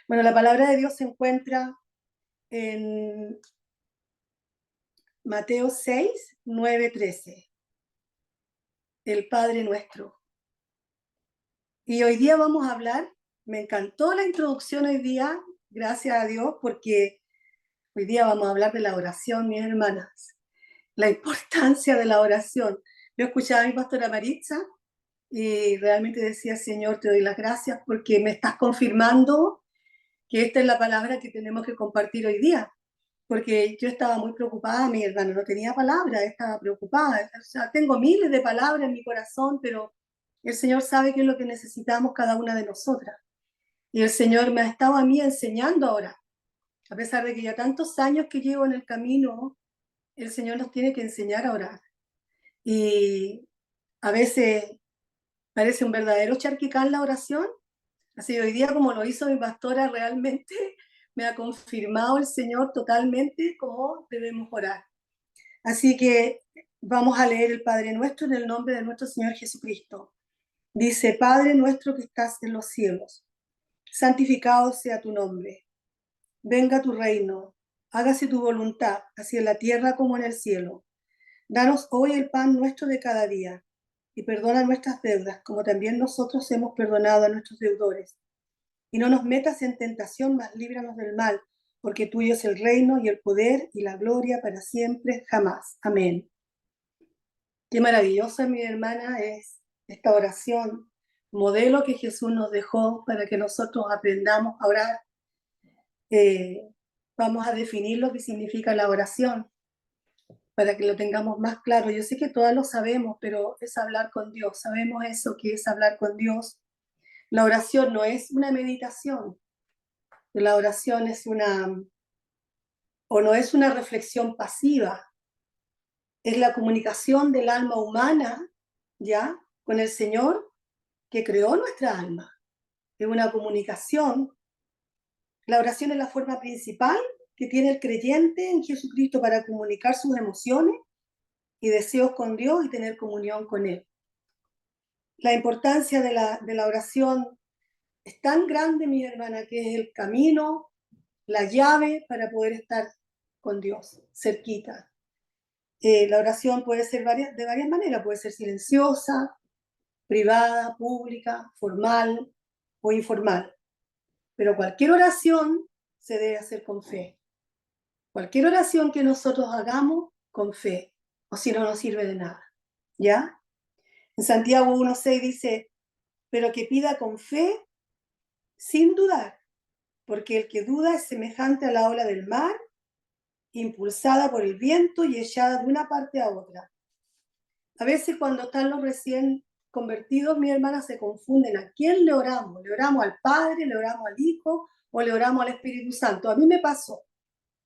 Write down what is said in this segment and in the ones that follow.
Bueno, la palabra de Dios se encuentra en Mateo 6, 9, 13, el Padre Nuestro. Y hoy día vamos a hablar, me encantó la introducción hoy día, gracias a Dios, porque hoy día vamos a hablar de la oración, mis hermanas, la importancia de la oración. Yo escuchaba a mi pastora Maritza y realmente decía, Señor, te doy las gracias porque me estás confirmando que esta es la palabra que tenemos que compartir hoy día. Porque yo estaba muy preocupada, mi hermano no tenía palabras, estaba preocupada. O sea, tengo miles de palabras en mi corazón, pero el Señor sabe qué es lo que necesitamos cada una de nosotras. Y el Señor me ha estado a mí enseñando ahora, a pesar de que ya tantos años que llevo en el camino, el Señor nos tiene que enseñar a orar. Y a veces parece un verdadero charquicán la oración. Así hoy día, como lo hizo mi pastora, realmente me ha confirmado el Señor totalmente cómo debemos orar. Así que vamos a leer el Padre Nuestro en el nombre de nuestro Señor Jesucristo. Dice, Padre nuestro que estás en los cielos, santificado sea tu nombre. Venga tu reino, hágase tu voluntad, así en la tierra como en el cielo. Danos hoy el pan nuestro de cada día, y perdona nuestras deudas, como también nosotros hemos perdonado a nuestros deudores. Y no nos metas en tentación, mas líbranos del mal, porque tuyo es el reino y el poder y la gloria para siempre, jamás. Amén. Qué maravillosa, mi hermana, es esta oración, modelo que Jesús nos dejó para que nosotros aprendamos a orar. Vamos a definir lo que significa la oración para que lo tengamos más claro. Yo sé que todas lo sabemos, pero es hablar con Dios. Sabemos eso que es hablar con Dios. La oración no es una meditación. La oración es no es una reflexión pasiva. Es la comunicación del alma humana, ¿ya? Con el Señor que creó nuestra alma. Es una comunicación. La oración es la forma principal que tiene el creyente en Jesucristo para comunicar sus emociones y deseos con Dios y tener comunión con Él. La importancia de la oración es tan grande, mi hermana, que es el camino, la llave para poder estar con Dios, cerquita. La oración puede ser de varias maneras, puede ser silenciosa, privada, pública, formal o informal. Pero cualquier oración se debe hacer con fe. Cualquier oración que nosotros hagamos con fe, o si no, no sirve de nada. ¿Ya? En Santiago 1:6 dice, pero que pida con fe sin dudar, porque el que duda es semejante a la ola del mar, impulsada por el viento y echada de una parte a otra. A veces cuando están los recién convertidos, mi hermana, se confunden a quién le oramos. ¿Le oramos al Padre, le oramos al Hijo o le oramos al Espíritu Santo? A mí me pasó.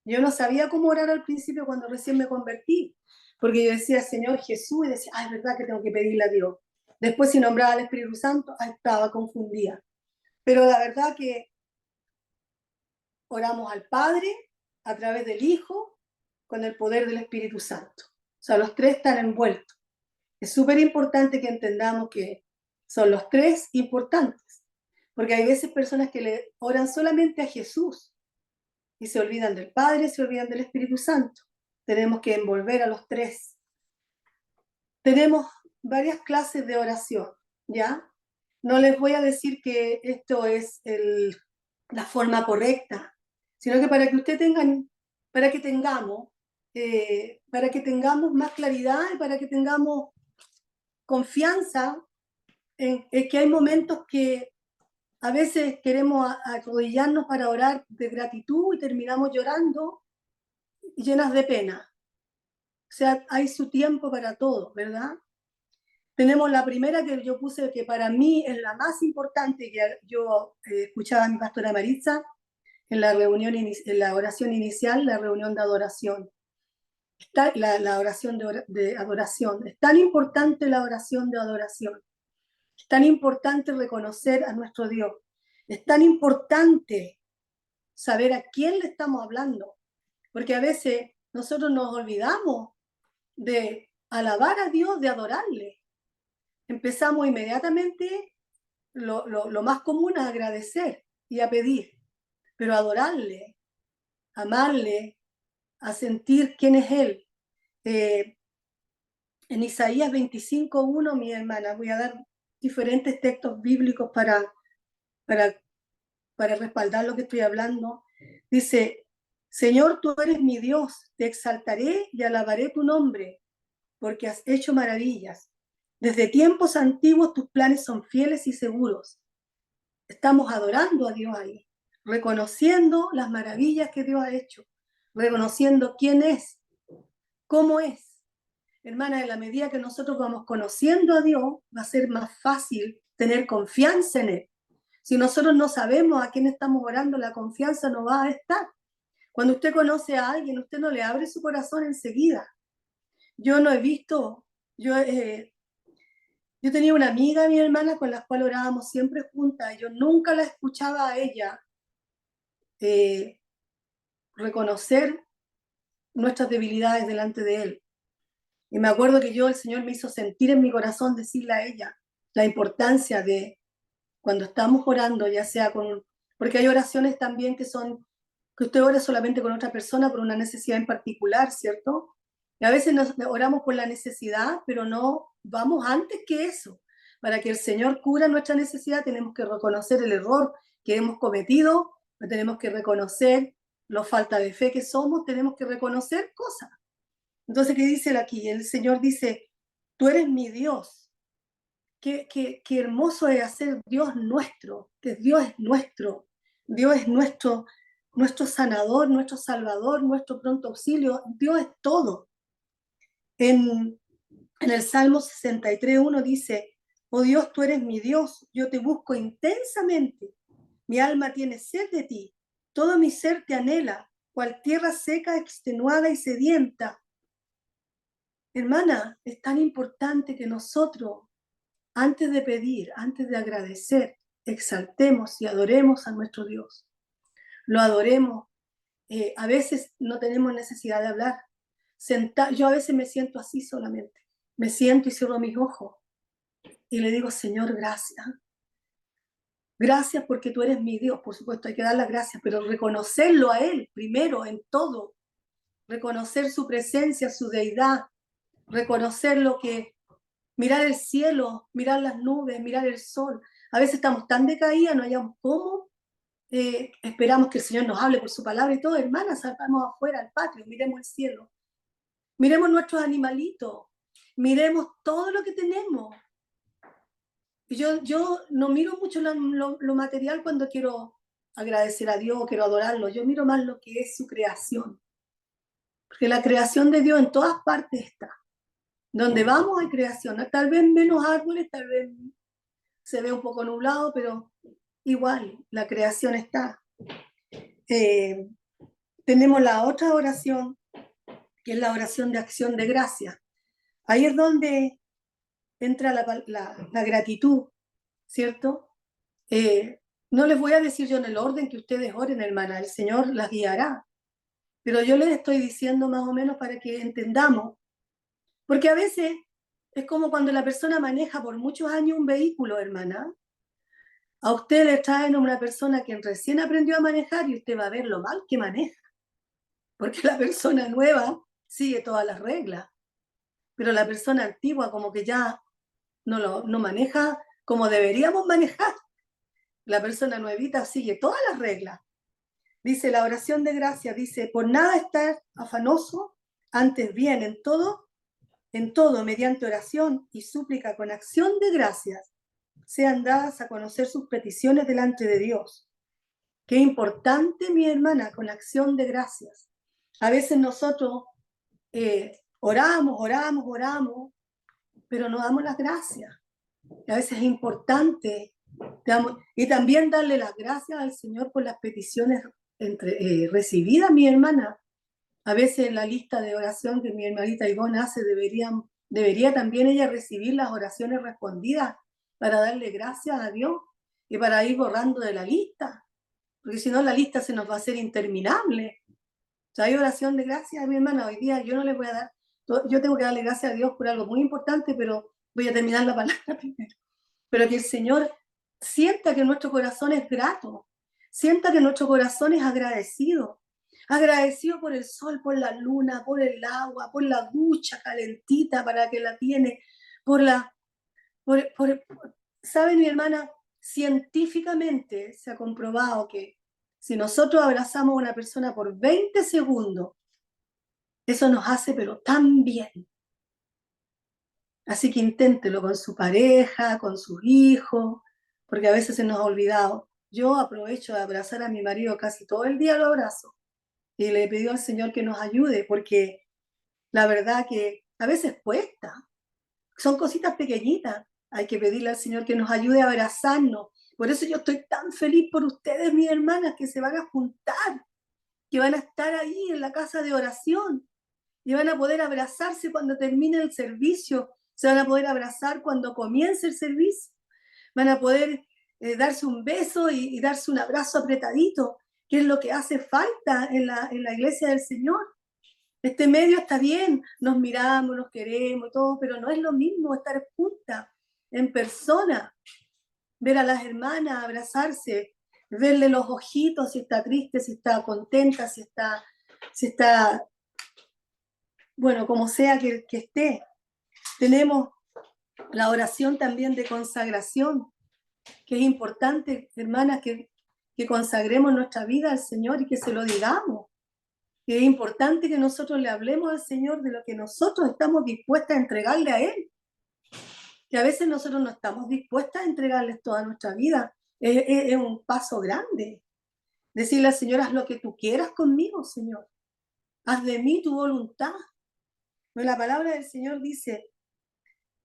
Yo no sabía cómo orar al principio cuando recién me convertí, porque yo decía, Señor Jesús, y decía, es verdad que tengo que pedirle a Dios. Después si nombraba al Espíritu Santo, estaba confundida. Pero la verdad que oramos al Padre a través del Hijo con el poder del Espíritu Santo. O sea, los tres están envueltos. Es súper importante que entendamos que son los tres importantes, porque hay veces personas que le oran solamente a Jesús y se olvidan del Padre, se olvidan del Espíritu Santo. Tenemos que envolver a los tres. Tenemos varias clases de oración, ¿ya? No les voy a decir que esto es la forma correcta, sino que para que tengamos más claridad y para que tengamos confianza en que hay momentos que a veces queremos arrodillarnos para orar de gratitud y terminamos llorando y llenas de pena. O sea, hay su tiempo para todo, ¿verdad? Tenemos la primera que yo puse, que para mí es la más importante, que yo escuchaba a mi pastora Maritza en la reunión, en la oración inicial, la reunión de adoración. Está la oración de adoración. Es tan importante la oración de adoración. Es tan importante reconocer a nuestro Dios. Es tan importante saber a quién le estamos hablando. Porque a veces nosotros nos olvidamos de alabar a Dios, de adorarle. Empezamos inmediatamente, lo más común, a agradecer y a pedir. pero adorarle, amarle, a sentir quién es Él. En Isaías 25:1, mi hermana, voy a dar diferentes textos bíblicos para, para respaldar lo que estoy hablando. Dice, Señor, tú eres mi Dios, te exaltaré y alabaré tu nombre, porque has hecho maravillas. Desde tiempos antiguos tus planes son fieles y seguros. Estamos adorando a Dios ahí, reconociendo las maravillas que Dios ha hecho, reconociendo quién es, cómo es. Hermana, en la medida que nosotros vamos conociendo a Dios, va a ser más fácil tener confianza en Él. Si nosotros no sabemos a quién estamos orando, la confianza no va a estar. Cuando usted conoce a alguien, usted no le abre su corazón enseguida. Yo no he visto, yo tenía una amiga, mi hermana, con la cual orábamos siempre juntas. Yo nunca la escuchaba a ella eh, reconocer nuestras debilidades delante de Él. Y me acuerdo que el Señor me hizo sentir en mi corazón decirle a ella la importancia de cuando estamos orando, ya sea porque hay oraciones también que usted ora solamente con otra persona por una necesidad en particular, ¿cierto? Y a veces nos oramos por la necesidad, pero no vamos antes que eso. Para que el Señor cura nuestra necesidad, tenemos que reconocer el error que hemos cometido, tenemos que reconocer la falta de fe que somos, tenemos que reconocer cosas. Entonces, ¿qué dice él aquí? El Señor dice, tú eres mi Dios. Qué hermoso es hacer Dios nuestro, que Dios es nuestro. Dios es nuestro sanador, nuestro salvador, nuestro pronto auxilio. Dios es todo. En el Salmo 63:1 dice, oh Dios, tú eres mi Dios, yo te busco intensamente. Mi alma tiene sed de ti, todo mi ser te anhela, cual tierra seca, extenuada y sedienta. Hermana, es tan importante que nosotros, antes de pedir, antes de agradecer, exaltemos y adoremos a nuestro Dios. Lo adoremos. A veces no tenemos necesidad de hablar. Yo a veces me siento así solamente. Me siento y cierro mis ojos y le digo, Señor, gracias. Gracias porque tú eres mi Dios. Por supuesto, hay que dar las gracias, pero reconocerlo a Él primero en todo. Reconocer su presencia, su deidad. Reconocer lo que mirar el cielo, mirar las nubes, mirar el sol. A veces estamos tan decaídas, no hayamos cómo. Esperamos que el Señor nos hable por su palabra y todo. Hermanas, salgamos afuera al patio, miremos el cielo. Miremos nuestros animalitos. Miremos todo lo que tenemos. Yo no miro mucho lo material cuando quiero agradecer a Dios, quiero adorarlo. Yo miro más lo que es su creación. Porque la creación de Dios en todas partes está. Donde vamos hay creación. Tal vez menos árboles, tal vez se ve un poco nublado, pero igual la creación está. Tenemos la otra oración, que es la oración de acción de gracia. Ahí es donde entra la gratitud, ¿cierto? No les voy a decir yo en el orden que ustedes oren, hermana, el Señor las guiará, pero yo les estoy diciendo más o menos para que entendamos, porque a veces es como cuando la persona maneja por muchos años un vehículo, hermana. A usted le traen a una persona que recién aprendió a manejar y usted va a ver lo mal que maneja, porque la persona nueva sigue todas las reglas, pero la persona antigua como que ya no maneja como deberíamos manejar. La persona nuevita sigue todas las reglas. Dice la oración de gracia, dice, por nada estar afanoso, antes bien en todo, mediante oración y súplica con acción de gracias, sean dadas a conocer sus peticiones delante de Dios. Qué importante, mi hermana, con acción de gracias. A veces nosotros oramos, pero no damos las gracias. Y a veces es importante. Y también darle las gracias al Señor por las peticiones recibidas, mi hermana. A veces en la lista de oración que mi hermanita Ivonne hace, debería también ella recibir las oraciones respondidas para darle gracias a Dios y para ir borrando de la lista, porque si no la lista se nos va a hacer interminable. O sea, hay oración de gracias, mi hermana. Hoy día yo no le voy a dar, yo tengo que darle gracias a Dios por algo muy importante, pero voy a terminar la palabra primero. Pero que el Señor sienta que nuestro corazón es grato, Sienta que nuestro corazón es agradecido. Agradecido por el sol, por la luna, por el agua, por la ducha calentita para que la tiene, por la... ¿Saben, mi hermana? Científicamente se ha comprobado que si nosotros abrazamos a una persona por 20 segundos, eso nos hace pero tan bien. Así que inténtelo con su pareja, con sus hijos, porque a veces se nos ha olvidado. Yo aprovecho de abrazar a mi marido casi todo el día, lo abrazo. Y le he pedido al Señor que nos ayude, porque la verdad que a veces cuesta. Son cositas pequeñitas. Hay que pedirle al Señor que nos ayude a abrazarnos. Por eso yo estoy tan feliz por ustedes, mis hermanas, que se van a juntar, que van a estar ahí en la casa de oración y van a poder abrazarse cuando termine el servicio, se van a poder abrazar cuando comience el servicio, van a poder darse un beso y darse un abrazo apretadito, que es lo que hace falta en la iglesia del Señor. Este medio está bien, nos miramos, nos queremos y todo, pero no es lo mismo estar juntas, en persona, ver a las hermanas, abrazarse, verle los ojitos, si está triste, si está contenta, si está bueno, como sea que esté. Tenemos la oración también de consagración, que es importante, hermanas, que consagremos nuestra vida al Señor y que se lo digamos. Que es importante que nosotros le hablemos al Señor de lo que nosotros estamos dispuestas a entregarle a Él. Que a veces nosotros no estamos dispuestas a entregarles toda nuestra vida. Es un paso grande. Decirle al Señor, haz lo que tú quieras conmigo, Señor. Haz de mí tu voluntad. Pero la palabra del Señor dice,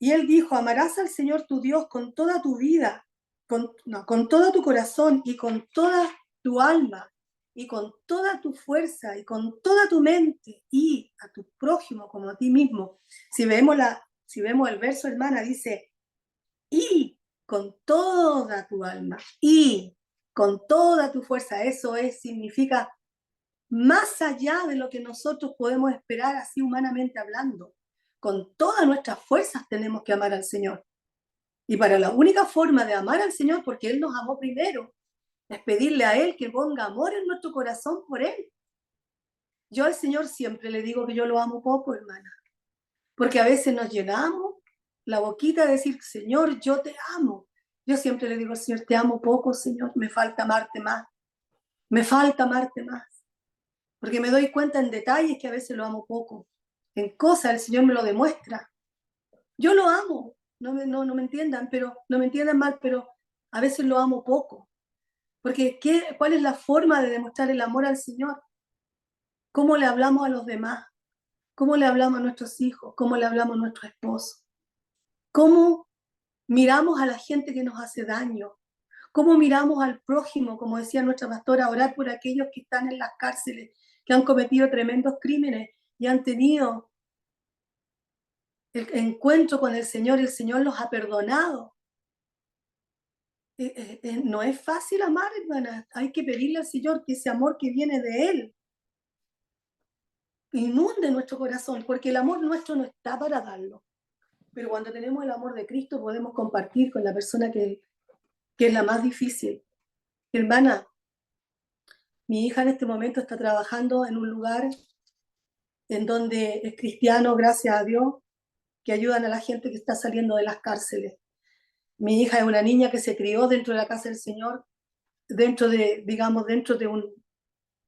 y Él dijo, amarás al Señor tu Dios con toda tu vida, con todo tu corazón y con toda tu alma y con toda tu fuerza y con toda tu mente y a tu prójimo como a ti mismo. Si vemos el verso, hermana, dice, y con toda tu alma y con toda tu fuerza. Eso significa más allá de lo que nosotros podemos esperar así humanamente hablando. Con todas nuestras fuerzas tenemos que amar al Señor. Y para la única forma de amar al Señor, porque Él nos amó primero, es pedirle a Él que ponga amor en nuestro corazón por Él. Yo al Señor siempre le digo que yo lo amo poco, hermana, porque a veces nos llenamos la boquita de decir, Señor, yo te amo. Yo siempre le digo al Señor, te amo poco, Señor, me falta amarte más, me falta amarte más, porque me doy cuenta en detalles que a veces lo amo poco, en cosas el Señor me lo demuestra. Yo lo amo, no me entiendan, pero no me entiendan mal, pero a veces lo amo poco, porque ¿cuál es la forma de demostrar el amor al Señor? ¿Cómo le hablamos a los demás? ¿Cómo le hablamos a nuestros hijos? ¿Cómo le hablamos a nuestros esposos? ¿Cómo miramos a la gente que nos hace daño? ¿Cómo miramos al prójimo, como decía nuestra pastora, orar por aquellos que están en las cárceles, que han cometido tremendos crímenes y han tenido el encuentro con el Señor los ha perdonado? No es fácil amar, hermana. Hay que pedirle al Señor que ese amor que viene de Él inunde nuestro corazón, porque el amor nuestro no está para darlo. Pero cuando tenemos el amor de Cristo podemos compartir con la persona que es la más difícil. Hermana, mi hija en este momento está trabajando en un lugar en donde es cristiano, gracias a Dios, que ayudan a la gente que está saliendo de las cárceles. Mi hija es una niña que se crió dentro de la casa del Señor, digamos, dentro de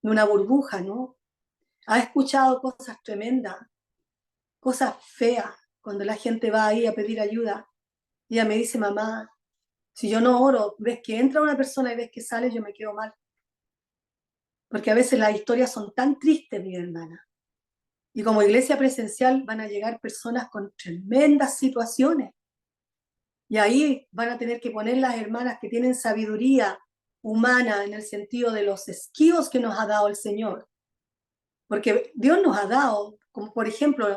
una burbuja, ¿no? Ha escuchado cosas tremendas, cosas feas, cuando la gente va ahí a pedir ayuda. Y ella me dice, mamá, si yo no oro, ves que entra una persona y ves que sale, yo me quedo mal. Porque a veces las historias son tan tristes, mi hermana. Y como iglesia presencial van a llegar personas con tremendas situaciones. Y ahí van a tener que poner las hermanas que tienen sabiduría humana en el sentido de los skills que nos ha dado el Señor. Porque Dios nos ha dado, como por ejemplo,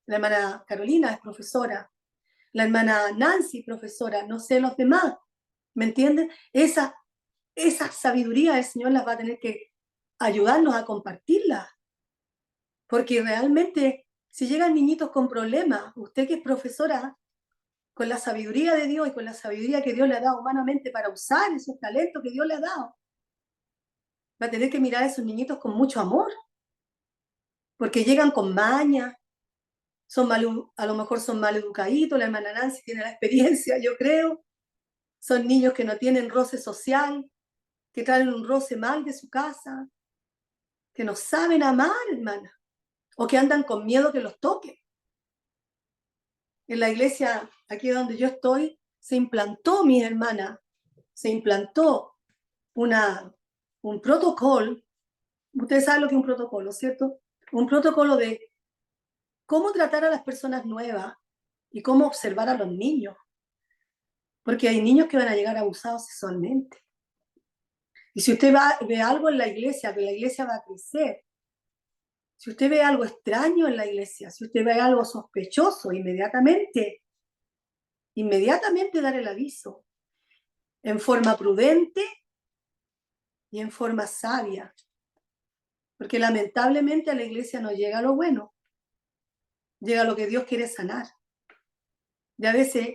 la hermana Carolina es profesora, la hermana Nancy profesora, no sé los demás, ¿me entienden? Esa sabiduría el Señor las va a tener que ayudarnos a compartirla. Porque realmente, si llegan niñitos con problemas, usted que es profesora, con la sabiduría de Dios y con la sabiduría que Dios le ha dado humanamente para usar esos talentos que Dios le ha dado, va a tener que mirar a esos niñitos con mucho amor, porque llegan con maña, a lo mejor son mal educaditos, la hermana Nancy tiene la experiencia, yo creo, son niños que no tienen roce social, que traen un roce mal de su casa, que no saben amar, hermana, o que andan con miedo que los toque. En la iglesia, aquí donde yo estoy, se implantó, mi hermana, se implantó un protocolo. Ustedes saben lo que es un protocolo, ¿cierto? Un protocolo de cómo tratar a las personas nuevas y cómo observar a los niños. Porque hay niños que van a llegar abusados sexualmente. Y si usted ve algo en la iglesia, que la iglesia va a crecer, si usted ve algo extraño en la iglesia, si usted ve algo sospechoso, inmediatamente dar el aviso, en forma prudente y en forma sabia. Porque lamentablemente a la iglesia no llega lo bueno, llega lo que Dios quiere sanar. Y a veces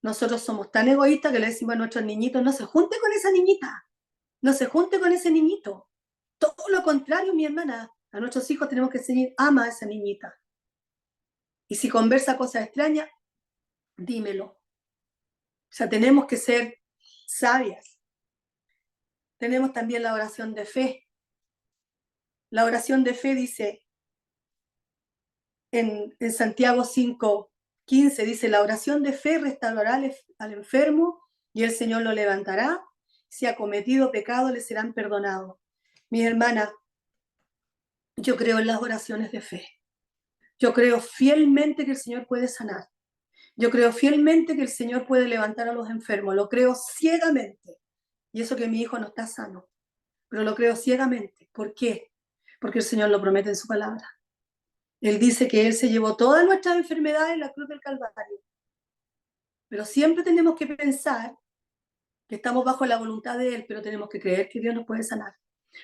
nosotros somos tan egoístas que le decimos a nuestros niñitos, no se junte con esa niñita, no se junte con ese niñito. Todo lo contrario, mi hermana, a nuestros hijos tenemos que enseñar, ama a esa niñita. Y si conversa cosas extrañas, dímelo. O sea, tenemos que ser sabias. Tenemos también la oración de fe. La oración de fe dice, en Santiago 5:15, dice, la oración de fe restaurará al enfermo y el Señor lo levantará. Si ha cometido pecado, le serán perdonados. Mi hermana, yo creo en las oraciones de fe. Yo creo fielmente que el Señor puede sanar. Yo creo fielmente que el Señor puede levantar a los enfermos. Lo creo ciegamente. Y eso que mi hijo no está sano. Pero lo creo ciegamente. ¿Por qué? Porque el Señor lo promete en su palabra. Él dice que Él se llevó todas nuestras enfermedades en la cruz del Calvario. Pero siempre tenemos que pensar que estamos bajo la voluntad de Él, pero tenemos que creer que Dios nos puede sanar.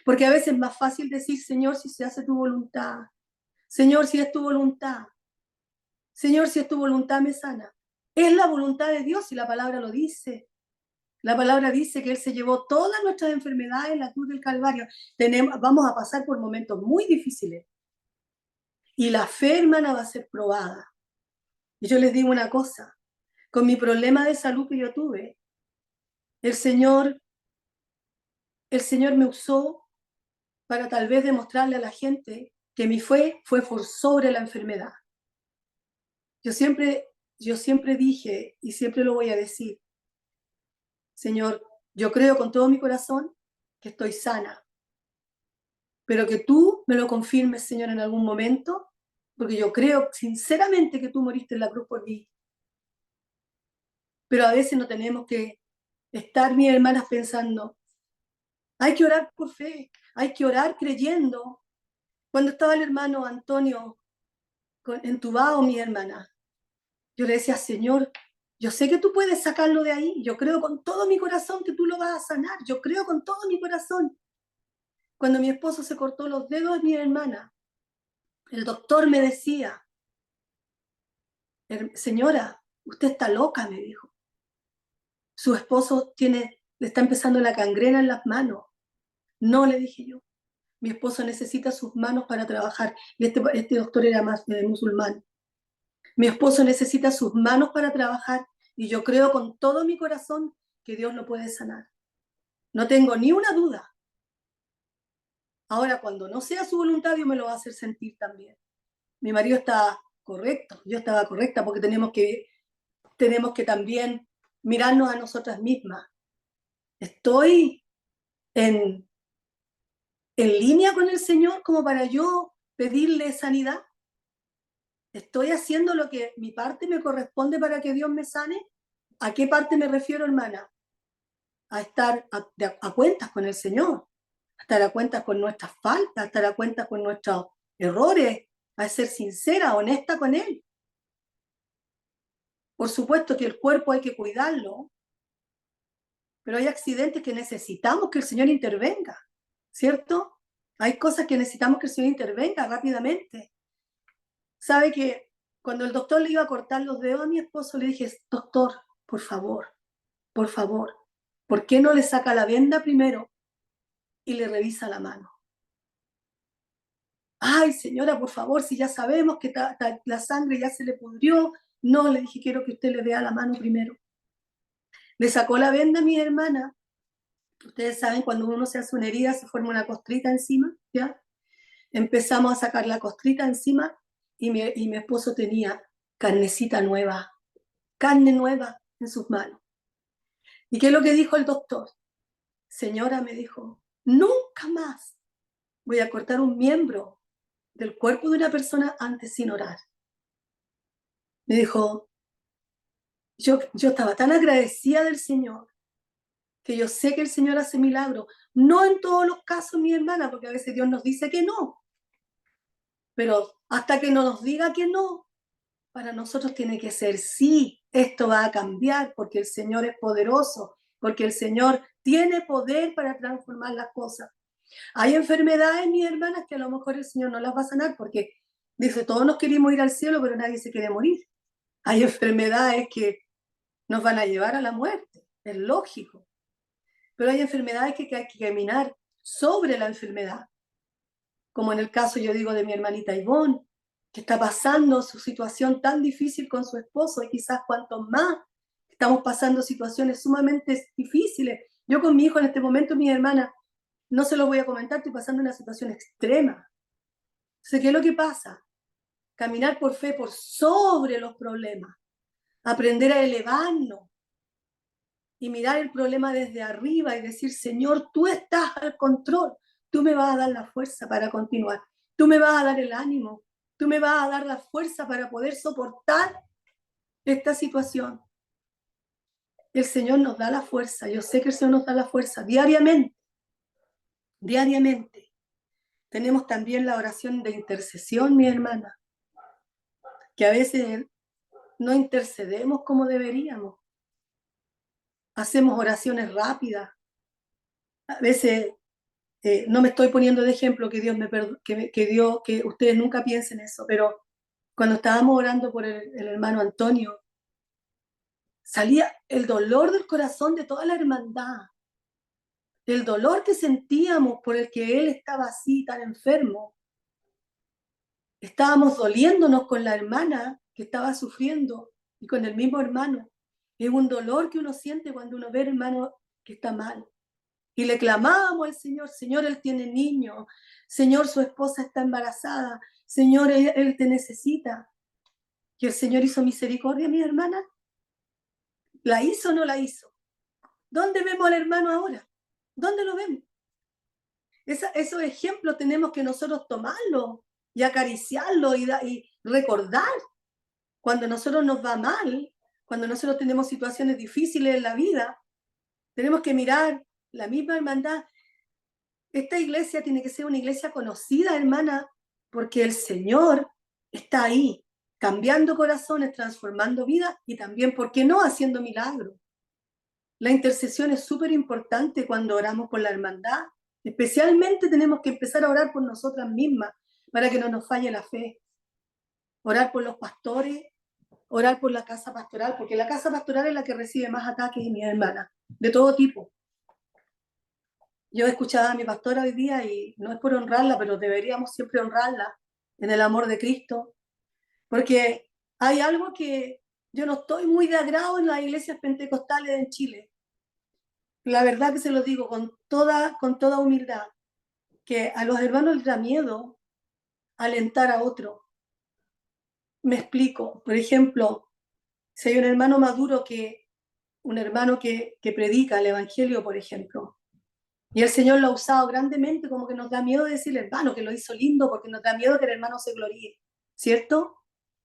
Porque a veces es más fácil decir, Señor, si se hace tu voluntad. Señor, si es tu voluntad. Señor, si es tu voluntad, me sana. Es la voluntad de Dios y la palabra lo dice. La palabra dice que Él se llevó todas nuestras enfermedades en la cruz del Calvario. Vamos a pasar por momentos muy difíciles. Y la fe, hermana, va a ser probada. Y yo les digo una cosa. Con mi problema de salud que yo tuve, el Señor me usó para tal vez demostrarle a la gente que mi fe fue por sobre la enfermedad. Yo siempre dije, y siempre lo voy a decir, Señor, yo creo con todo mi corazón que estoy sana, pero que tú me lo confirmes, Señor, en algún momento, porque yo creo sinceramente que tú moriste en la cruz por mí. Pero a veces no tenemos que estar, mis hermanas, pensando, hay que orar por fe, hay que orar creyendo. Cuando estaba el hermano Antonio entubado, mi hermana, yo le decía, Señor, yo sé que tú puedes sacarlo de ahí, yo creo con todo mi corazón que tú lo vas a sanar, yo creo con todo mi corazón. Cuando mi esposo se cortó los dedos, mi hermana, el doctor me decía, señora, usted está loca, me dijo. Su esposo le está empezando la gangrena en las manos. No, le dije yo. Mi esposo necesita sus manos para trabajar. Y este doctor era más musulmán. Mi esposo necesita sus manos para trabajar y yo creo con todo mi corazón que Dios lo puede sanar. No tengo ni una duda. Ahora, cuando no sea su voluntad, Dios me lo va a hacer sentir también. Mi marido está correcto, yo estaba correcta porque tenemos que también mirarnos a nosotras mismas. ¿Estoy en línea con el Señor como para yo pedirle sanidad? ¿Estoy haciendo lo que mi parte me corresponde para que Dios me sane? ¿A qué parte me refiero, hermana? A estar a cuentas con el Señor, a estar a cuentas con nuestras faltas, a estar a cuentas con nuestros errores, a ser sincera, honesta con Él. Por supuesto que el cuerpo hay que cuidarlo, pero hay accidentes que necesitamos que el Señor intervenga, ¿cierto? Hay cosas que necesitamos que el Señor intervenga rápidamente. ¿Sabe que cuando el doctor le iba a cortar los dedos a mi esposo, le dije, doctor, por favor, ¿por qué no le saca la venda primero? y le revisa la mano. Ay, señora, por favor, si ya sabemos que la sangre ya se le pudrió. No, le dije, quiero que usted le vea la mano primero. Le sacó la venda a mi hermana. Ustedes saben, cuando uno se hace una herida, se forma una costrita encima, ¿ya? Empezamos a sacar la costrita encima y mi esposo tenía carnecita nueva, carne nueva en sus manos. ¿Y qué es lo que dijo el doctor? Señora, me dijo, nunca más voy a cortar un miembro del cuerpo de una persona antes sin orar. Me dijo, yo estaba tan agradecida del Señor, que yo sé que el Señor hace milagros, no en todos los casos, mi hermana, porque a veces Dios nos dice que no, pero hasta que no nos diga que no, para nosotros tiene que ser sí, esto va a cambiar, porque el Señor es poderoso, porque el Señor tiene poder para transformar las cosas. Hay enfermedades, mis hermanas, que a lo mejor el Señor no las va a sanar, porque dice, todos nos queremos ir al cielo, pero nadie se quiere morir. Hay enfermedades que nos van a llevar a la muerte, es lógico. Pero hay enfermedades que hay que caminar sobre la enfermedad. Como en el caso, yo digo, de mi hermanita Ivonne, que está pasando su situación tan difícil con su esposo, y quizás cuantos más estamos pasando situaciones sumamente difíciles. Yo con mi hijo en este momento, mi hermana, no se lo voy a comentar, estoy pasando una situación extrema. Entonces, ¿qué es lo que pasa? Caminar por fe, por sobre los problemas, aprender a elevarnos y mirar el problema desde arriba y decir, Señor, tú estás al control, tú me vas a dar la fuerza para continuar, tú me vas a dar el ánimo, tú me vas a dar la fuerza para poder soportar esta situación. El Señor nos da la fuerza, yo sé que el Señor nos da la fuerza diariamente, diariamente. Tenemos también la oración de intercesión, mi hermana, que a veces no intercedemos como deberíamos. Hacemos oraciones rápidas. A veces no me estoy poniendo de ejemplo, que Dios que ustedes nunca piensen eso, pero cuando estábamos orando por el hermano Antonio, salía el dolor del corazón de toda la hermandad, el dolor que sentíamos por el que él estaba así, tan enfermo. Estábamos doliéndonos con la hermana que estaba sufriendo y con el mismo hermano. Es un dolor que uno siente cuando uno ve al hermano que está mal. Y le clamábamos al Señor, Señor, él tiene niños, Señor, su esposa está embarazada, Señor, él te necesita. Y el Señor hizo misericordia, mi hermana. ¿La hizo o no la hizo? ¿Dónde vemos al hermano ahora? ¿Dónde lo vemos? Esos ejemplos tenemos que nosotros tomarlos y acariciarlos y recordar. Cuando nosotros nos va mal, cuando nosotros tenemos situaciones difíciles en la vida, tenemos que mirar la misma hermandad. Esta iglesia tiene que ser una iglesia conocida, hermana, porque el Señor está ahí, cambiando corazones, transformando vidas y también, ¿por qué no?, haciendo milagros. La intercesión es súper importante cuando oramos por la hermandad. Especialmente tenemos que empezar a orar por nosotras mismas para que no nos falle la fe. Orar por los pastores, orar por la casa pastoral, porque la casa pastoral es la que recibe más ataques, mi hermana, de todo tipo. Yo escuchaba a mi pastora hoy día y no es por honrarla, pero deberíamos siempre honrarla en el amor de Cristo, porque hay algo que yo no estoy muy de agrado en las iglesias pentecostales en Chile. La verdad que se lo digo con toda humildad, que a los hermanos les da miedo alentar a otro. Me explico. Por ejemplo, si hay un hermano maduro un hermano que predica el evangelio, por ejemplo, y el Señor lo ha usado grandemente, como que nos da miedo decirle, hermano, que lo hizo lindo, porque nos da miedo que el hermano se gloríe, ¿cierto?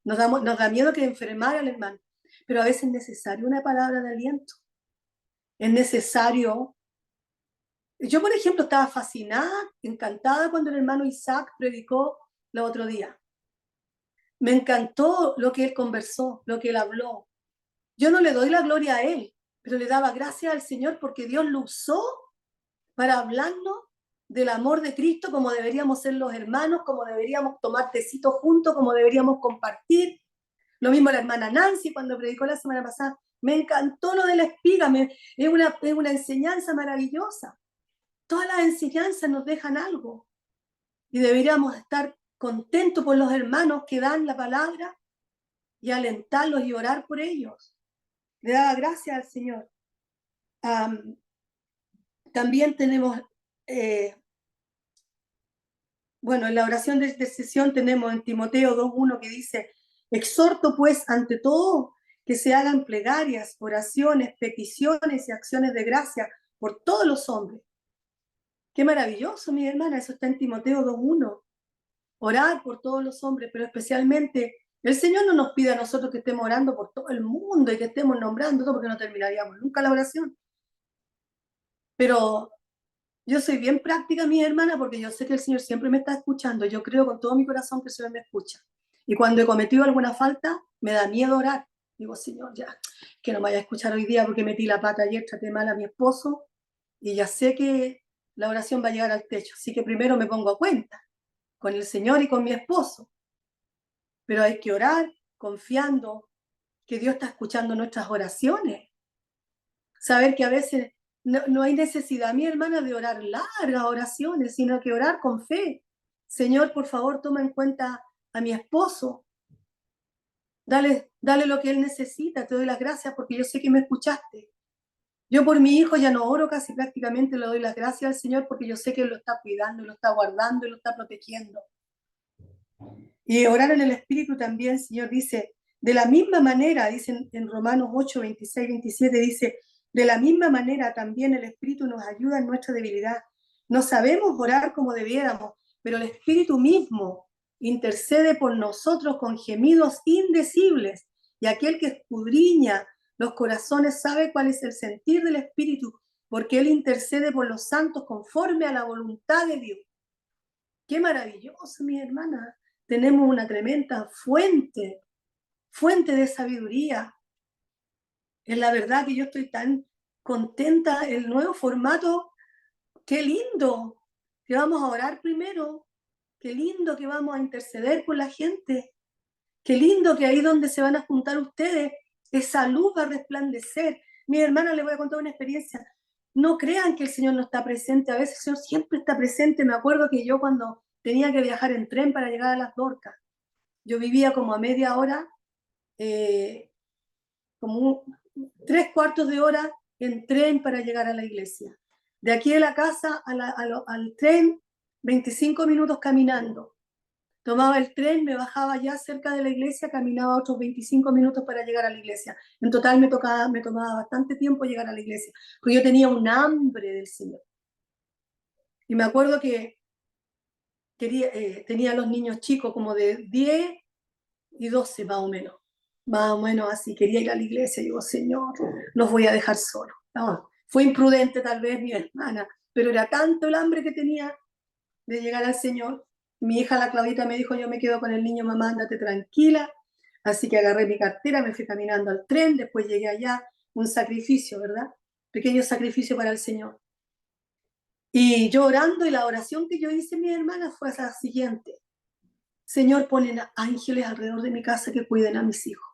Nos da miedo que enfermara al hermano, pero a veces es necesario una palabra de aliento. Es necesario. Yo, por ejemplo, estaba fascinada, encantada cuando el hermano Isaac predicó el otro día. Me encantó lo que él conversó, lo que él habló. Yo no le doy la gloria a él, pero le daba gracias al Señor porque Dios lo usó para hablarnos del amor de Cristo, como deberíamos ser los hermanos, como deberíamos tomar tecito juntos, como deberíamos compartir. Lo mismo la hermana Nancy cuando predicó la semana pasada. Me encantó lo de la espiga, es una enseñanza maravillosa. Todas las enseñanzas nos dejan algo y deberíamos estar contentos por los hermanos que dan la palabra y alentarlos y orar por ellos. Le daba gracias al Señor. También tenemos, bueno, en la oración de intercesión tenemos en Timoteo 2:1 que dice: exhorto pues ante todo que se hagan plegarias, oraciones, peticiones y acciones de gracia por todos los hombres. Qué maravilloso, mi hermana, eso está en Timoteo 2:1. Orar por todos los hombres, pero especialmente el Señor no nos pide a nosotros que estemos orando por todo el mundo y que estemos nombrando todo, porque no terminaríamos nunca la oración. Pero yo soy bien práctica, mi hermana, porque yo sé que el Señor siempre me está escuchando. Yo creo con todo mi corazón que el Señor me escucha. Y cuando he cometido alguna falta, me da miedo orar. Digo, Señor, ya, que no me vaya a escuchar hoy día porque metí la pata ayer, traté mal a mi esposo y ya sé que la oración va a llegar al techo. Así que primero me pongo a cuenta con el Señor y con mi esposo. Pero hay que orar confiando que Dios está escuchando nuestras oraciones. Saber que a veces no hay necesidad, mi hermana, de orar largas oraciones, sino que orar con fe. Señor, por favor, toma en cuenta a mi esposo. Dale lo que él necesita. Te doy las gracias porque yo sé que me escuchaste. Yo por mi hijo ya no oro casi, prácticamente le doy las gracias al Señor porque yo sé que él lo está cuidando, lo está guardando y lo está protegiendo. Y orar en el Espíritu también, Señor, dice, de la misma manera, dice en Romanos 8, 26, 27, dice, de la misma manera también el Espíritu nos ayuda en nuestra debilidad. No sabemos orar como debiéramos, pero el Espíritu mismo intercede por nosotros con gemidos indecibles. Y aquel que escudriña los corazones sabe cuál es el sentir del Espíritu, porque Él intercede por los santos conforme a la voluntad de Dios. Qué maravilloso, mi hermana. Tenemos una tremenda fuente de sabiduría. Es la verdad que yo estoy tan contenta. El nuevo formato, qué lindo, que vamos a orar primero. Qué lindo que vamos a interceder por la gente. Qué lindo que ahí donde se van a juntar ustedes, esa luz va a resplandecer. Mi hermana, le voy a contar una experiencia. No crean que el Señor no está presente. A veces el Señor siempre está presente. Me acuerdo que yo cuando tenía que viajar en tren para llegar a Las Dorcas, yo vivía como a media hora, como 3/4 de hora en tren para llegar a la iglesia. De aquí de la casa al tren, 25 minutos caminando. Tomaba el tren, me bajaba ya cerca de la iglesia, caminaba otros 25 minutos para llegar a la iglesia. En total me tomaba bastante tiempo llegar a la iglesia, porque yo tenía un hambre del Señor. Y me acuerdo que tenía los niños chicos como de 10 y 12 más o menos. Más o menos así, quería ir a la iglesia. Digo, Señor, los voy a dejar solos. No, fue imprudente tal vez mi hermana, pero era tanto el hambre que tenía de llegar al Señor. Mi hija, la Claudita, me dijo, yo me quedo con el niño, mamá, ándate tranquila. Así que agarré mi cartera, me fui caminando al tren, después llegué allá, un sacrificio, ¿verdad? Pequeño sacrificio para el Señor. Y yo orando, y la oración que yo hice, mi hermana, fue la siguiente. Señor, ponen ángeles alrededor de mi casa que cuiden a mis hijos.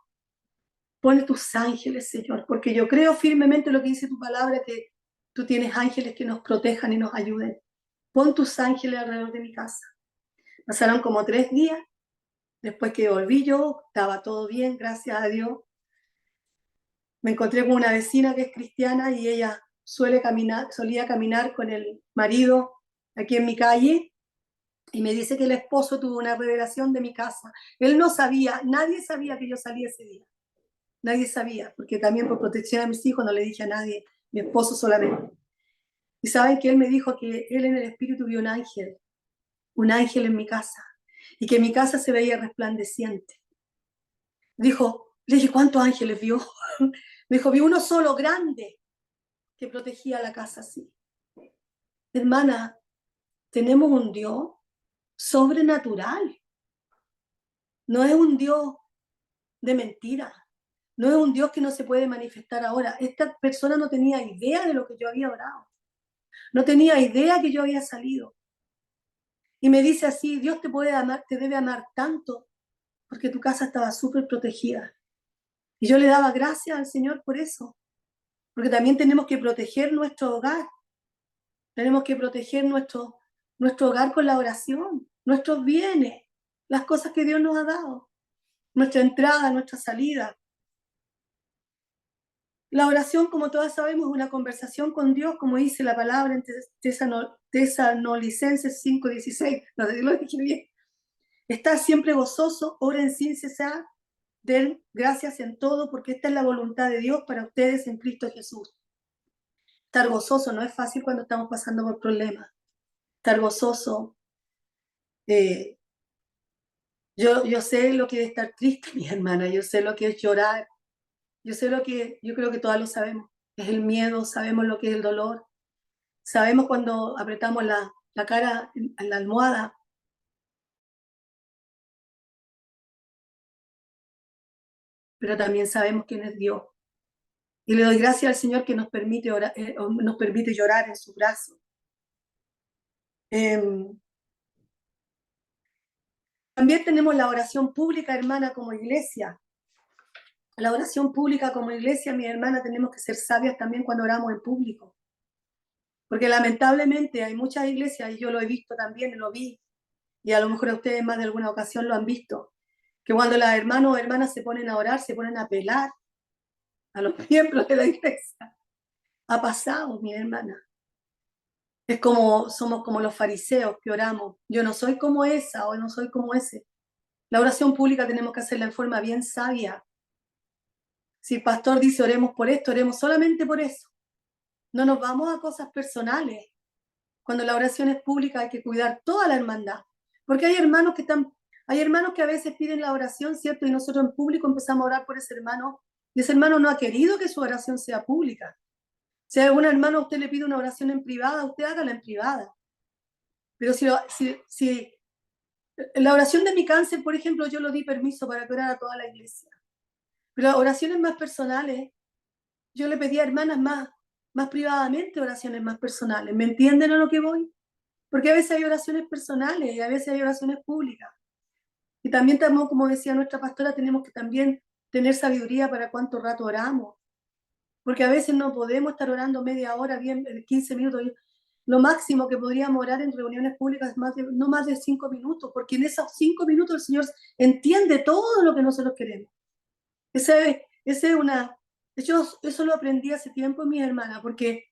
Pone tus ángeles, Señor, porque yo creo firmemente lo que dice tu palabra, que tú tienes ángeles que nos protejan y nos ayuden. Pon tus ángeles alrededor de mi casa. Pasaron como 3 días. Después que volví yo, estaba todo bien, gracias a Dios. Me encontré con una vecina que es cristiana y ella solía caminar con el marido aquí en mi calle y me dice que el esposo tuvo una revelación de mi casa. Él no sabía, nadie sabía que yo salía ese día. Nadie sabía, porque también por protección a mis hijos no le dije a nadie, mi esposo solamente. Y saben que él me dijo que él en el espíritu vio un ángel en mi casa, y que mi casa se veía resplandeciente. Le dije, ¿cuántos ángeles vio? Me dijo, vi uno solo, grande, que protegía la casa así. Hermana, tenemos un Dios sobrenatural. No es un Dios de mentira. No es un Dios que no se puede manifestar ahora. Esta persona no tenía idea de lo que yo había orado. No tenía idea que yo había salido. Y me dice así, Dios te puede amar, te debe amar tanto, porque tu casa estaba súper protegida. Y yo le daba gracias al Señor por eso, porque también tenemos que proteger nuestro hogar. Tenemos que proteger nuestro hogar con la oración, nuestros bienes, las cosas que Dios nos ha dado, nuestra entrada, nuestra salida. La oración, como todas sabemos, es una conversación con Dios, como dice la palabra en Tesalonicenses 5:16. No sé si lo dije bien. Estar siempre gozoso, oren sin cesar, den gracias en todo, porque esta es la voluntad de Dios para ustedes en Cristo Jesús. Estar gozoso no es fácil cuando estamos pasando por problemas. Estar gozoso, eh, yo sé lo que es estar triste, mi hermana, yo sé lo que es llorar, yo creo que todas lo sabemos. Es el miedo, sabemos lo que es el dolor, sabemos cuando apretamos la cara en la almohada, pero también sabemos quién es Dios. Y le doy gracias al Señor que nos permite, nos permite llorar en su brazo. También tenemos la oración pública, hermana, como iglesia. La oración pública como iglesia, mi hermana, tenemos que ser sabias también cuando oramos en público. Porque lamentablemente hay muchas iglesias, y yo lo he visto también, lo vi, y a lo mejor a ustedes más de alguna ocasión lo han visto, que cuando los hermanos o hermanas se ponen a orar, se ponen a pelar a los miembros de la iglesia. Ha pasado, mi hermana. Es como, somos como los fariseos que oramos. Yo no soy como esa o no soy como ese. La oración pública tenemos que hacerla en forma bien sabia. Si el pastor dice oremos por esto, oremos solamente por eso. No nos vamos a cosas personales. Cuando la oración es pública hay que cuidar toda la hermandad. Porque hay hermanos que a veces piden la oración, ¿cierto? Y nosotros en público empezamos a orar por ese hermano, y ese hermano no ha querido que su oración sea pública. Si a algún hermano usted le pide una oración en privada, usted hágala en privada. Pero si la oración de mi cáncer, por ejemplo, yo lo di permiso para que orara a toda la iglesia. Pero oraciones más personales, yo le pedí a hermanas más privadamente oraciones más personales. ¿Me entienden a lo que voy? Porque a veces hay oraciones personales y a veces hay oraciones públicas. Y también, como decía nuestra pastora, tenemos que también tener sabiduría para cuánto rato oramos. Porque a veces no podemos estar orando media hora, bien, 15 minutos. Lo máximo que podríamos orar en reuniones públicas es no más de 5 minutos, porque en esos 5 minutos el Señor entiende todo lo que nosotros queremos. Ese es una... Yo eso lo aprendí hace tiempo, mi hermana, porque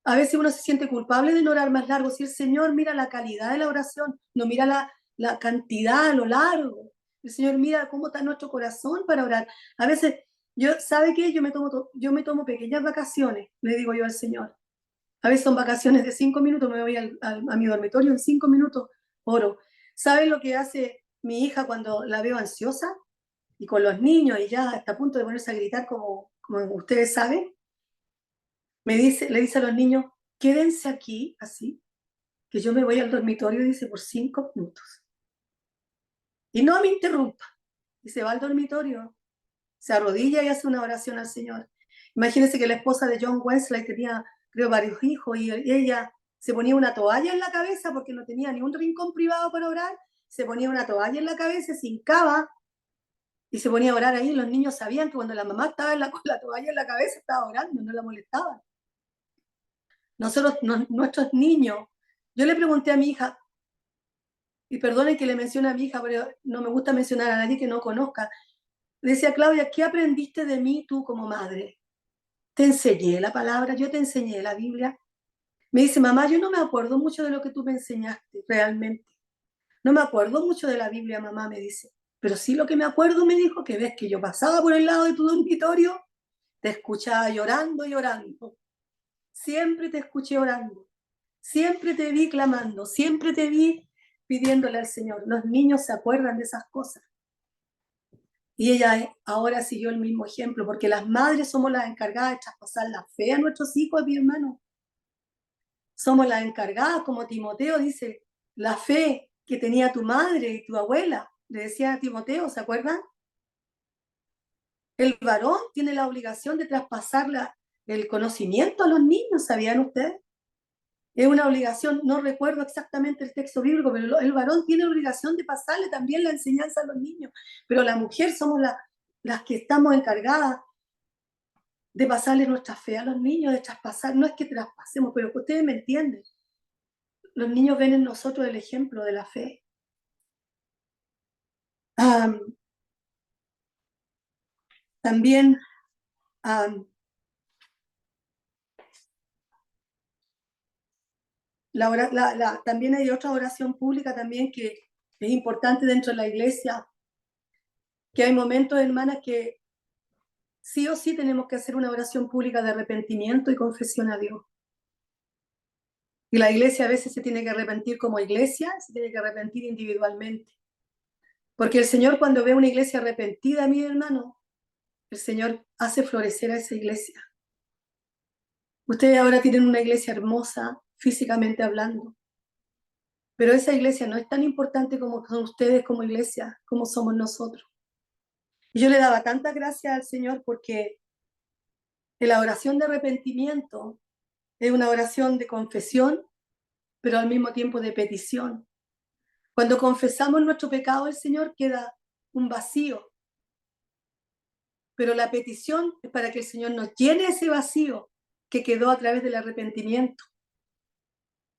a veces uno se siente culpable de no orar más largo. Si el Señor mira la calidad de la oración, no mira la cantidad, lo largo. El Señor mira cómo está nuestro corazón para orar. A veces, ¿sabe qué? Yo me tomo pequeñas vacaciones, le digo yo al Señor. A veces son vacaciones de 5 minutos, me voy a mi dormitorio en 5 minutos, oro. ¿Sabe lo que hace mi hija cuando la veo ansiosa? Y con los niños, y ya está a punto de ponerse a gritar como ustedes saben, le dice a los niños, quédense aquí, así, que yo me voy al dormitorio, dice, por 5 minutos. Y no me interrumpa. Y se va al dormitorio, se arrodilla y hace una oración al Señor. Imagínense que la esposa de John Wesley tenía, creo, varios hijos, y ella se ponía una toalla en la cabeza porque no tenía ni un rincón privado para orar, se ponía una toalla en la cabeza, se hincaba y se ponía a orar ahí. Los niños sabían que cuando la mamá estaba con la toalla en la cabeza estaba orando, no la molestaban. Nuestros niños, yo le pregunté a mi hija, y perdonen que le mencione a mi hija, pero no me gusta mencionar a nadie que no conozca. Le decía, Claudia, ¿qué aprendiste de mí tú como madre? Te enseñé la palabra, yo te enseñé la Biblia. Me dice, mamá, yo no me acuerdo mucho de lo que tú me enseñaste, realmente. No me acuerdo mucho de la Biblia, mamá, me dice. Pero sí lo que me acuerdo, me dijo, que ves que yo pasaba por el lado de tu dormitorio, te escuchaba llorando y llorando. Siempre te escuché orando. Siempre te vi clamando, siempre te vi pidiéndole al Señor. Los niños se acuerdan de esas cosas. Y ella ahora siguió el mismo ejemplo, porque las madres somos las encargadas de traspasar la fe a nuestros hijos, mi hermano. Somos las encargadas, como Timoteo dice, la fe que tenía tu madre y tu abuela. Le decía a Timoteo, ¿se acuerdan? El varón tiene la obligación de traspasar el conocimiento a los niños, ¿sabían ustedes? Es una obligación, no recuerdo exactamente el texto bíblico, pero el varón tiene la obligación de pasarle también la enseñanza a los niños, pero la mujer somos las que estamos encargadas de pasarle nuestra fe a los niños, de traspasar, no es que traspasemos, pero que ustedes me entienden, los niños ven en nosotros el ejemplo de la fe. También también hay otra oración pública también que es importante dentro de la iglesia, que hay momentos, hermanas, que sí o sí tenemos que hacer una oración pública de arrepentimiento y confesión a Dios. Y la iglesia a veces se tiene que arrepentir como iglesia, se tiene que arrepentir individualmente. Porque el Señor, cuando ve una iglesia arrepentida, mi hermano, el Señor hace florecer a esa iglesia. Ustedes ahora tienen una iglesia hermosa, físicamente hablando, pero esa iglesia no es tan importante como son ustedes como iglesia, como somos nosotros. Y yo le daba tanta gracias al Señor porque la oración de arrepentimiento es una oración de confesión, pero al mismo tiempo de petición. Cuando confesamos nuestro pecado, el Señor queda un vacío, pero la petición es para que el Señor nos llene ese vacío que quedó a través del arrepentimiento.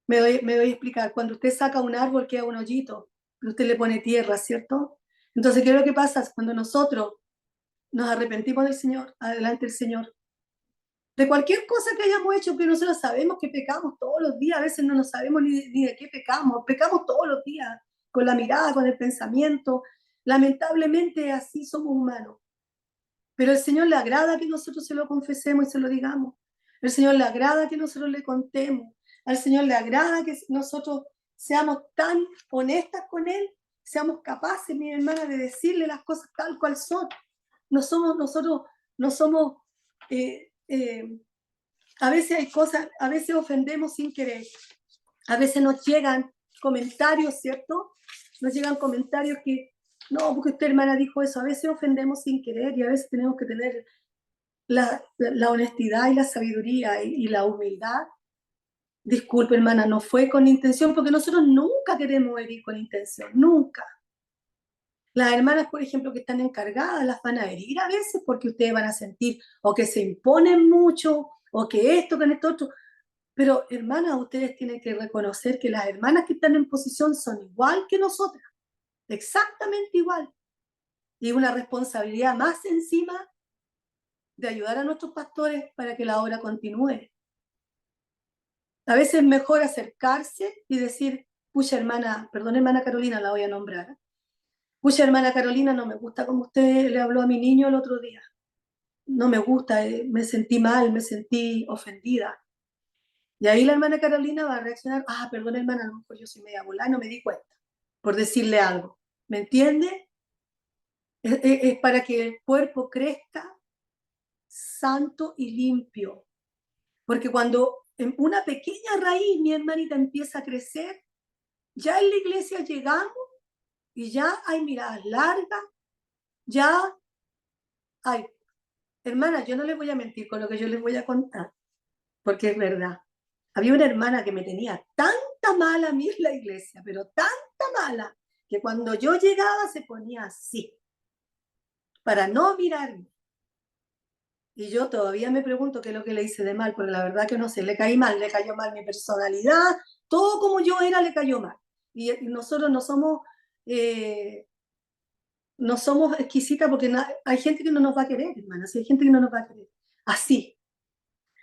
Me doy a explicar. Cuando usted saca un árbol, queda un hoyito, pero usted le pone tierra, ¿cierto? Entonces, ¿qué es lo que pasa? Cuando nosotros nos arrepentimos del Señor, adelante el Señor, de cualquier cosa que hayamos hecho, que nosotros sabemos que pecamos todos los días, a veces no nos sabemos ni de qué pecamos todos los días, con la mirada, con el pensamiento, lamentablemente así somos humanos, pero el Señor le agrada que nosotros se lo confesemos y se lo digamos, el Señor le agrada que nosotros le contemos, al Señor le agrada que nosotros seamos tan honestas con Él, seamos capaces, mi hermana, de decirle las cosas tal cual son. Nosotros no somos a veces hay cosas, a veces ofendemos sin querer, a veces nos llegan comentarios, ¿cierto? Nos llegan comentarios que, no, porque usted, hermana, dijo eso, a veces ofendemos sin querer y a veces tenemos que tener la honestidad y la sabiduría y la humildad. Disculpe, hermana, no fue con intención, porque nosotros nunca queremos herir con intención, nunca. Las hermanas, por ejemplo, que están encargadas, las van a herir a veces porque ustedes van a sentir o que se imponen mucho, o que esto, que esto, otro. Pero, hermanas, ustedes tienen que reconocer que las hermanas que están en posición son igual que nosotras, exactamente igual. Y una responsabilidad más encima de ayudar a nuestros pastores para que la obra continúe. A veces es mejor acercarse y decir, pucha, hermana, perdón, hermana Carolina, la voy a nombrar. Pucha, hermana Carolina, no me gusta como usted le habló a mi niño el otro día. No me gusta, me sentí mal, me sentí ofendida. Y ahí la hermana Carolina va a reaccionar, perdón, hermana, a lo mejor yo soy media volada, no me di cuenta, por decirle algo. ¿Me entiende? Es para que el cuerpo crezca santo y limpio. Porque cuando en una pequeña raíz, mi hermanita, empieza a crecer, ya en la iglesia llegamos y ya hay miradas largas, ya hay. Hermana, yo no les voy a mentir con lo que yo les voy a contar, porque es verdad. Había una hermana que me tenía tanta mala a mí en la iglesia, pero tanta mala, que cuando yo llegaba se ponía así, para no mirarme. Y yo todavía me pregunto qué es lo que le hice de mal, porque la verdad que no sé, le caí mal, le cayó mal mi personalidad, todo como yo era le cayó mal. Y nosotros no somos exquisitas porque hay gente que no nos va a querer, hermana, sí, hay gente que no nos va a querer. Así.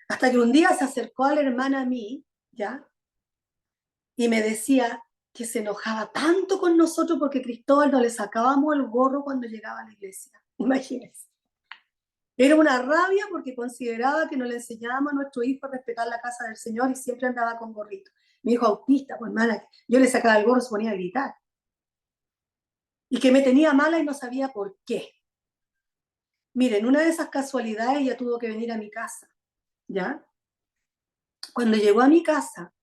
Hasta que un día se acercó a la hermana a mí, ¿ya? Y me decía que se enojaba tanto con nosotros porque Cristóbal no le sacábamos el gorro cuando llegaba a la iglesia. Imagínense. Era una rabia porque consideraba que no le enseñábamos a nuestro hijo a respetar la casa del Señor y siempre andaba con gorrito. Mi hijo autista, pues hermana, yo le sacaba el gorro, se ponía a gritar. Y que me tenía mala y no sabía por qué. Miren, una de esas casualidades ella tuvo que venir a mi casa, ¿ya? Cuando llegó a mi casa,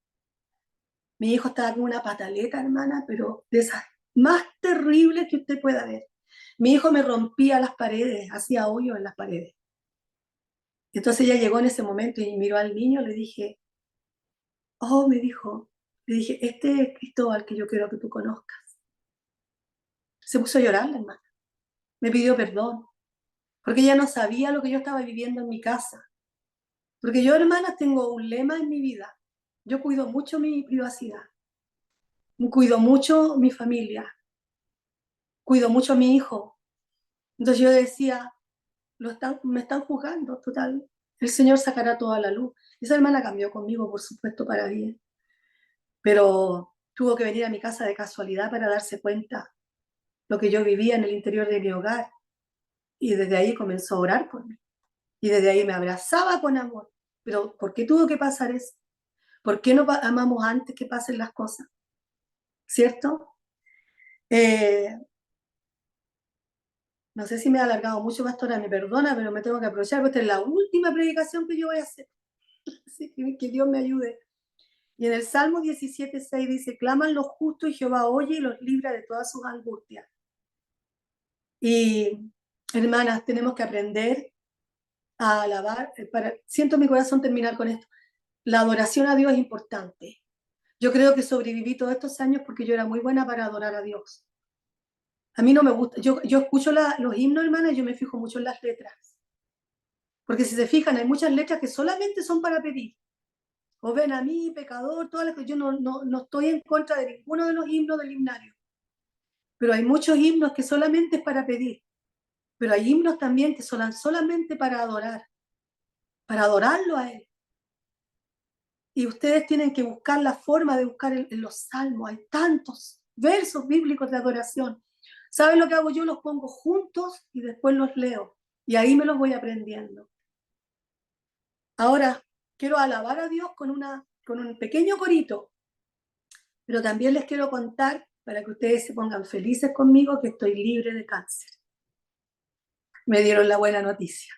mi hijo estaba con una pataleta, hermana, pero de esas más terribles que usted pueda ver. Mi hijo me rompía las paredes, hacía hoyos en las paredes. Entonces ella llegó en ese momento y miró al niño, le dije, oh, me dijo, le dije, este es Cristóbal que yo quiero que tú conozcas. Se puso a llorar la hermana, me pidió perdón, porque ella no sabía lo que yo estaba viviendo en mi casa. Porque yo, hermanas, tengo un lema en mi vida, yo cuido mucho mi privacidad. cuido mucho mi familia, cuido mucho a mi hijo. Entonces yo decía, me están juzgando, total. El Señor sacará toda la luz. Esa hermana cambió conmigo, por supuesto, para bien, pero tuvo que venir a mi casa de casualidad para darse cuenta lo que yo vivía en el interior de mi hogar. Y desde ahí comenzó a orar por mí. Y desde ahí me abrazaba con amor. Pero ¿por qué tuvo que pasar eso? ¿Por qué no amamos antes que pasen las cosas? ¿Cierto? Eh, no sé si me ha alargado mucho, pastora, me perdona, pero me tengo que aprovechar, porque esta es la última predicación que yo voy a hacer. Así que Dios me ayude. Y en el Salmo 17:6 dice, claman los justos y Jehová oye y los libra de todas sus angustias. Y hermanas, tenemos que aprender a alabar. Siento en mi corazón terminar con esto. La adoración a Dios es importante. Yo creo que sobreviví todos estos años porque yo era muy buena para adorar a Dios. A mí no me gusta, yo escucho los himnos, hermanas, y yo me fijo mucho en las letras. Porque si se fijan, hay muchas letras que solamente son para pedir. O ven a mí, pecador, todas las que yo no estoy en contra de ninguno de los himnos del himnario. Pero hay muchos himnos que solamente es para pedir. Pero hay himnos también que son solamente para adorarlo a Él. Y ustedes tienen que buscar la forma de buscar en los salmos. Hay tantos versos bíblicos de adoración. ¿Saben lo que hago yo? Los pongo juntos y después los leo. Y ahí me los voy aprendiendo. Ahora, quiero alabar a Dios con un pequeño corito, pero también les quiero contar, para que ustedes se pongan felices conmigo, que estoy libre de cáncer. Me dieron la buena noticia.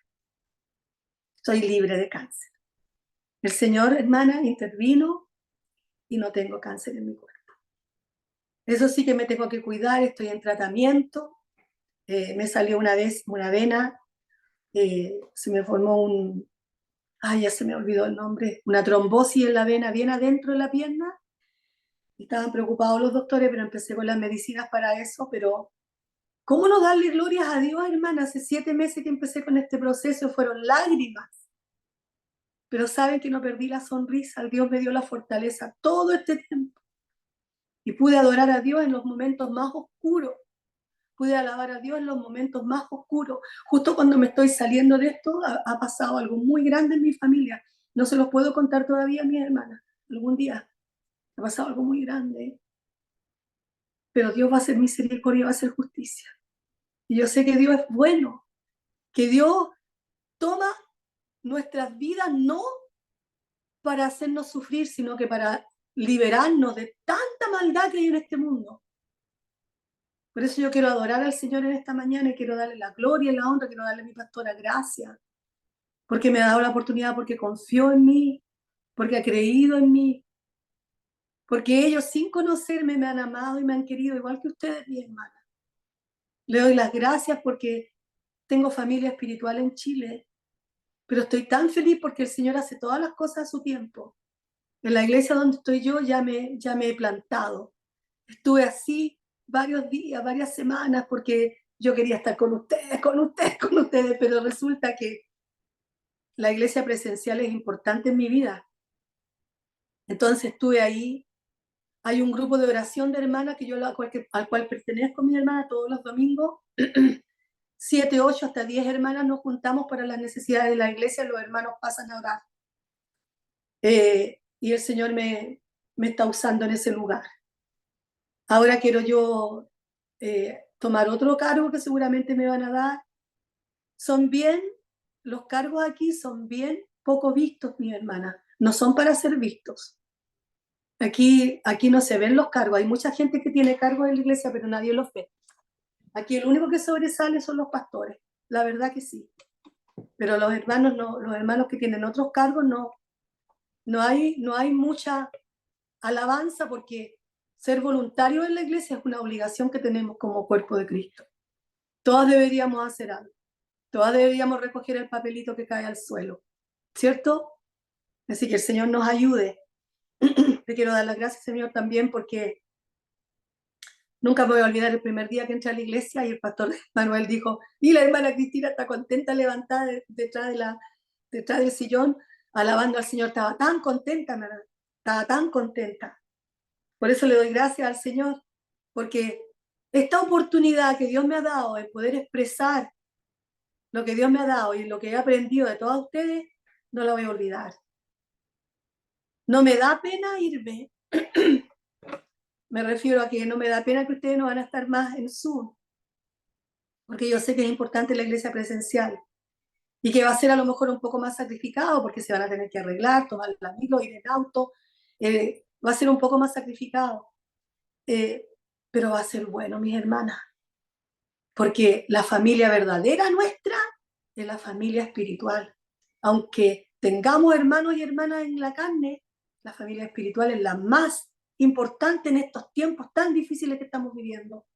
Soy libre de cáncer. El Señor, hermana, intervino y no tengo cáncer en mi cuerpo. Eso sí que me tengo que cuidar, estoy en tratamiento. Me salió una vez una vena, se me formó ya se me olvidó el nombre, una trombosis en la vena bien adentro de la pierna. Estaban preocupados los doctores, pero empecé con las medicinas para eso. Pero ¿cómo no darle glorias a Dios, hermana? Hace 7 meses que empecé con este proceso, fueron lágrimas. Pero saben que no perdí la sonrisa, Dios me dio la fortaleza todo este tiempo. Y pude adorar a Dios en los momentos más oscuros. Pude alabar a Dios en los momentos más oscuros. Justo cuando me estoy saliendo de esto, ha pasado algo muy grande en mi familia. No se los puedo contar todavía a mis hermanas. Algún día ha pasado algo muy grande. Pero Dios va a hacer misericordia, va a hacer justicia. Y yo sé que Dios es bueno, que Dios toma nuestras vidas no para hacernos sufrir, sino que para liberarnos de tanta maldad que hay en este mundo. Por eso yo quiero adorar al Señor en esta mañana y quiero darle la gloria y la honra, quiero darle a mi pastora gracias, porque me ha dado la oportunidad, porque confió en mí, porque ha creído en mí, porque ellos sin conocerme me han amado y me han querido igual que ustedes, mi hermana. Le doy las gracias porque tengo familia espiritual en Chile, pero estoy tan feliz porque el Señor hace todas las cosas a su tiempo. En la iglesia donde estoy yo ya me he plantado. Estuve así varios días, varias semanas, porque yo quería estar con ustedes, con ustedes, con ustedes, pero resulta que la iglesia presencial es importante en mi vida. Entonces estuve ahí. Hay un grupo de oración de hermanas que al cual pertenezco, mi hermana, todos los domingos. 7, 8, hasta 10 hermanas nos juntamos para las necesidades de la iglesia, los hermanos pasan a orar. Y el Señor me está usando en ese lugar. Ahora quiero yo tomar otro cargo que seguramente me van a dar. Los cargos aquí son bien poco vistos, mi hermana. No son para ser vistos. Aquí no se ven los cargos. Hay mucha gente que tiene cargos en la iglesia, pero nadie los ve. Aquí el único que sobresale son los pastores. La verdad que sí. Pero los hermanos no, los hermanos que tienen otros cargos no hay mucha alabanza, porque ser voluntario en la iglesia es una obligación que tenemos como cuerpo de Cristo. Todas deberíamos hacer algo. Todas deberíamos recoger el papelito que cae al suelo, ¿cierto? Así que el Señor nos ayude. Te quiero dar las gracias, Señor, también porque nunca me voy a olvidar el primer día que entré a la iglesia y el pastor Manuel dijo, y la hermana Cristina está contenta levantada detrás del sillón, alabando al Señor. Estaba tan contenta, ¿verdad? Estaba tan contenta. Por eso le doy gracias al Señor, porque esta oportunidad que Dios me ha dado de poder expresar lo que Dios me ha dado y lo que he aprendido de todos ustedes, no la voy a olvidar. No me da pena irme. Me refiero a que no me da pena que ustedes no van a estar más en Zoom, porque yo sé que es importante la iglesia presencial y que va a ser a lo mejor un poco más sacrificado porque se van a tener que arreglar, tomar la micro, ir en auto, va a ser un poco más sacrificado, pero va a ser bueno, mis hermanas, porque la familia verdadera nuestra es la familia espiritual. Aunque tengamos hermanos y hermanas en la carne, la familia espiritual es la más importante en estos tiempos tan difíciles que estamos viviendo.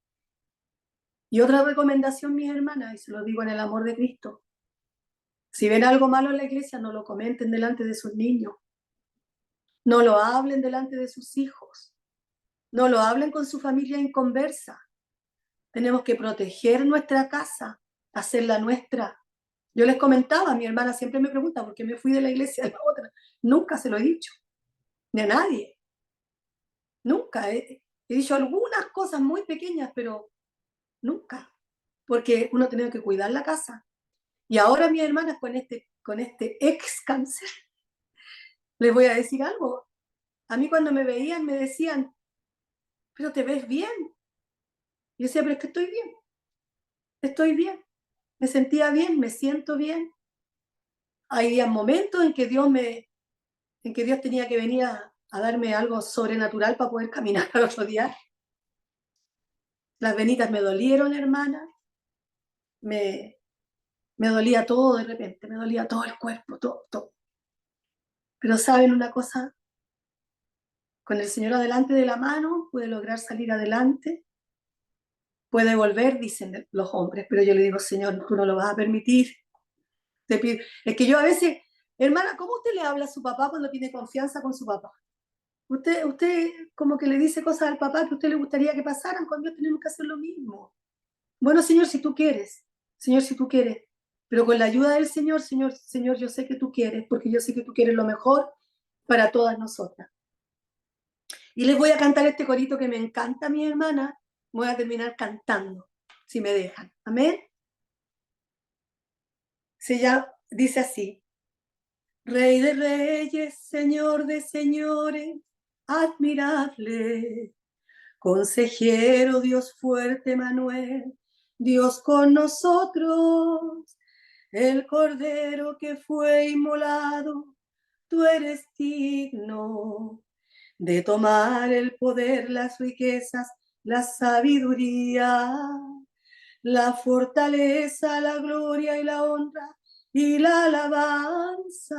Y otra recomendación, mis hermanas, y se lo digo en el amor de Cristo, si ven algo malo en la iglesia, no lo comenten delante de sus niños, no lo hablen delante de sus hijos, no lo hablen con su familia en conversa. Tenemos que proteger nuestra casa, hacerla nuestra. Yo les comentaba, mi hermana siempre me pregunta por qué me fui de la iglesia a la otra. Nunca se lo he dicho, ni a nadie. Nunca. He dicho algunas cosas muy pequeñas, pero nunca. Porque uno tiene que cuidar la casa. Y ahora mis hermanas con este ex cáncer, les voy a decir algo. A mí cuando me veían me decían, pero te ves bien. Y yo decía, pero es que estoy bien, me sentía bien, me siento bien. Hay momentos en que Dios tenía que venir a darme algo sobrenatural para poder caminar al otro día. Las venitas me dolieron, hermana. Me dolía todo de repente, me dolía todo el cuerpo, todo. Pero ¿saben una cosa? Con el Señor adelante de la mano pude lograr salir adelante. Puede volver, dicen los hombres, pero yo le digo, Señor, tú no lo vas a permitir. Te pido. Es que yo a veces, hermana, ¿cómo usted le habla a su papá cuando tiene confianza con su papá? Usted como que le dice cosas al papá que a usted le gustaría que pasaran, con Dios tenemos que hacer lo mismo. Bueno, Señor, si tú quieres, Señor, si tú quieres, pero con la ayuda del Señor, Señor, yo sé que tú quieres, porque yo sé que tú quieres lo mejor para todas nosotras. Y les voy a cantar este corito que me encanta, mi hermana. Voy a terminar cantando, si me dejan. Amén. Dice así: Rey de reyes, Señor de señores, admirable, consejero, Dios fuerte, Manuel, Dios con nosotros, el cordero que fue inmolado, tú eres digno de tomar el poder, las riquezas, la sabiduría, la fortaleza, la gloria y la honra y la alabanza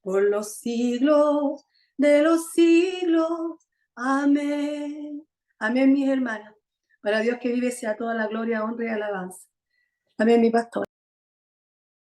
por los siglos de los siglos. Amén. Amén, mis hermanas. Para Dios que vive sea toda la gloria, honra y alabanza. Amén, mi pastor.